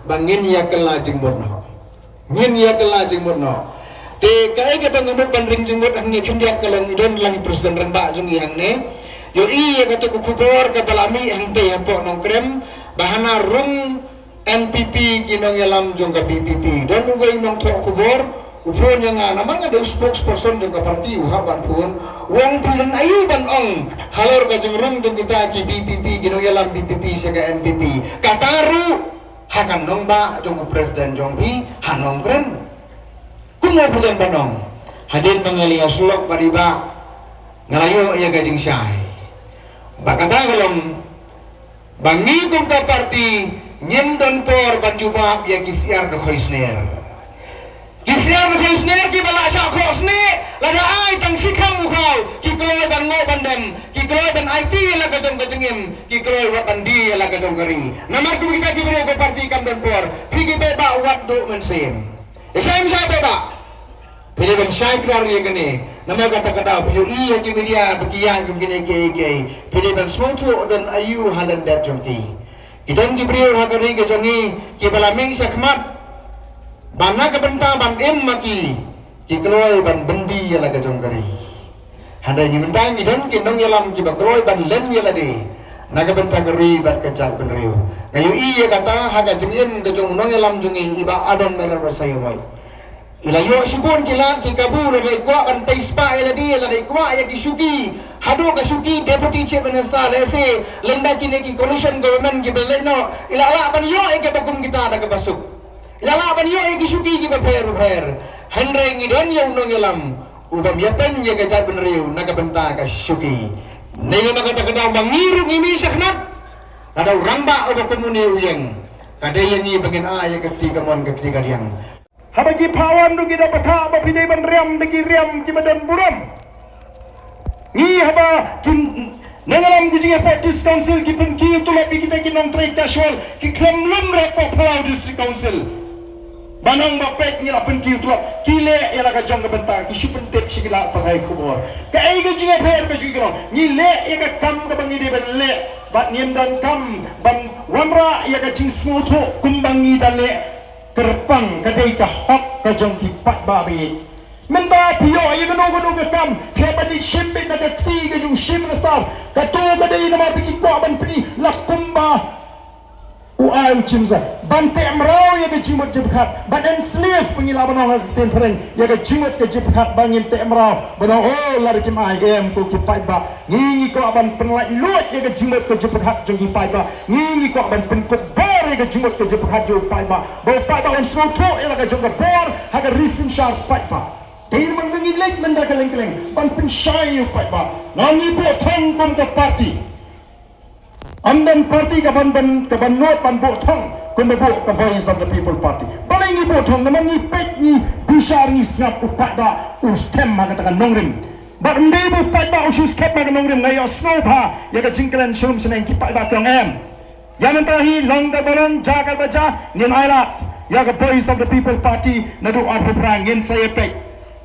bangin ya kala jengmut no ngin ya kala jengmut no te kai ke bangmut bandring jengmut ang ni kindia kalong idon lang presiden rembak jung yang ne yo iya kata kubor ke balami ang te po nong krem bahana rung NPP kinong yalam jung ka PPP dan ugay nong tok kubor upon yang namang ada spokesperson jung ka parti uhaban pun wong pilan ayu ban ong halor ka jung rung jung kita ki PPP kinong yalam PPP sa ka NPP kataru hakan nong ba jung presiden jung pi hanong krem kumo pujan banong hadir mengalia sulok pariba ngalayo ya gajing syai bakata galong bangi kum ka parti nyem don por banjuba ya kisiar do khoisner ki bala sya khosne lada ai tang sikam mukau ki kroy ban ngo bandem ki kroy ban IT la ka jong kajengim ki kroy wa bandi la ka jong kari namar kum kita ki bro ko parti kam don por pigi beba wat do mensim Isai misal beba Pilih ban syai keluar dia kene. Nama kata-kata pilih iya ki media begian ki kene ke. Pilih ban semutu dan ayu halan dat jongti. Idan ki brio hakari ke jongi ki balaming sakmat. Bana ke benta ban maki. Ki keluar ban bendi ya la ke jongkari. Handa ni bentang idan ki dong yalam ki bakroy ban len ya la de. Naga benta keri bat kecak benriu. Ngayu iya kata haga jengin ke jong nong yalam jongi iba adon merer sayo mai. Ilayo sipun kilan ki kabur la ikwa kan taispa ila di la ikwa ya ki suki hado ka suki deputy chief minister lese lenda kini ki coalition government ki beleno ila ala ban yo e ke bakum kita ada ke basuk ila ala ban yo e ki suki ki beper handre ngidon ya unong yalam ubam ya pen ya gajat benriu naga benta ka suki nega makata kada bangiru ngimi saknat ada ramba oba komune uyeng kada yani bagen a ya ketiga mon ketiga yang habagi pawan du kita patha ba pidai ban riam degi riam ki badan buram ni haba kin nengalam gujinge practice council ki pun ki tulap kita ki nong trai casual ki kremlum report palau district council banang ba pek ni lapun ki tulap ki le yala ka jong bentar ki supen tek sigila pakai kubor ka ai gujinge pher ka jigro ni le ya ka kam ka bangi de ban le bat niem dan kam ban wamra ya ka jing smoto kumbangi dan le kerpang kadai ka hok ka jong ki pat babi menda piyo ay gano ka kam kaya ba di shimbe na ka ti ka jong shim na star ka to kadai na mapiki kwa ban pri lakumba uay chimza bante amraw ya ka jimot jibkat ban enslave pengilaban ang tempereng ya ka jimot ka jibkat bangin te amraw bano oh lari kim ayem ko ki pat ba ngingi ko aban penlai luat ya ka jimot ka jibkat jong ki pat ba ngingi ko aban penkut ya ka jimot ka jibkat jong pat ba bo pat ba on soto ya ka jong ka por ha ka risin sharp pat ba Dahil mangangin late manda kaleng-kaleng ban pensyai yung pat ba nangi po thong kom ka party Amdan party kaban not pan bo thong kom bo ka voice of the people party balay ni bo thong naman ni pek ni bishar ni snap pat ba ustem magatakan nongrim ba hindi bo pat ba usus kap mag nongrim ngayon snow pa ya ka jingkalan shum sineng ki pat ba tong yaman tahi long da baron jagal baja nin ailat ya ka voice of the people party na do arpo prangin sa epek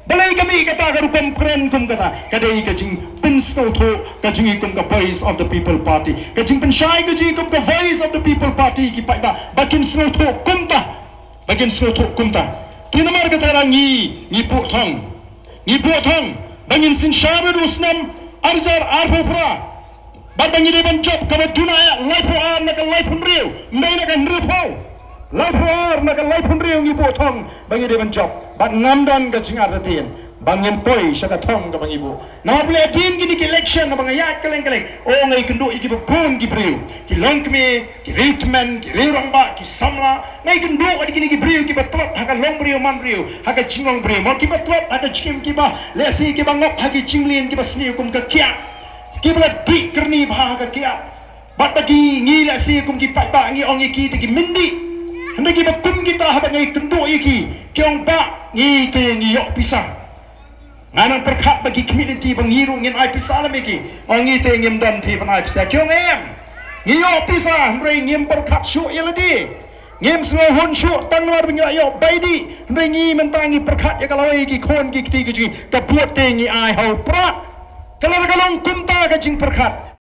balay kami kata karupam kren kum kata kadai kajing pinsno to kajing kum ka voice of the people party kajing pensyai kajing kum ka voice of the people party ki pa bakin sno to kumta bakin sno to kumta kinamar kata orang ni po thong bangin sin sharu usnam arjar arpopra bad bangin deban job kama tunaya life ar na ka life unreal ndai na ka nrupau life ar na ka life unreal ni po thong bangin deban job bat ngamdan ka jingar ratin bangin poi saka thong ka bangibu na ble tin gini ki election na bangaya kaleng-kaleng o ngai kendo iki bukun ki breu ki longkme ki ritman ki riramba ki samla ngai kendo adi gini ki breu ki batlop haka long breu man breu haka chingong breu mo ki batlop haka chikim ki ba lesi ki bangok haki chinglin ki basni kum ka kya ki bla dik kerni ba haka kya bat bagi ngi lesi kum ki pat ba ngi ong iki ki mindi Hindi ba kum kita habang ngay kendo iki Kiyong ba ngi ke ngi yok pisang Nganang perkat bagi community bang ngirung ngin ay pisang alam iki O ngi te ngim dan ti bang ay pisang Kiyong ngi yok pisang Hindi ngim perkat syuk yaladi Ngim sengohon syuk tanwar bang yok baidi Hindi ngi mentangi perkat ya kalau iki kon ki kiti ki kabuat te ngi ay hau prak Kalau kum ta ka jing perkat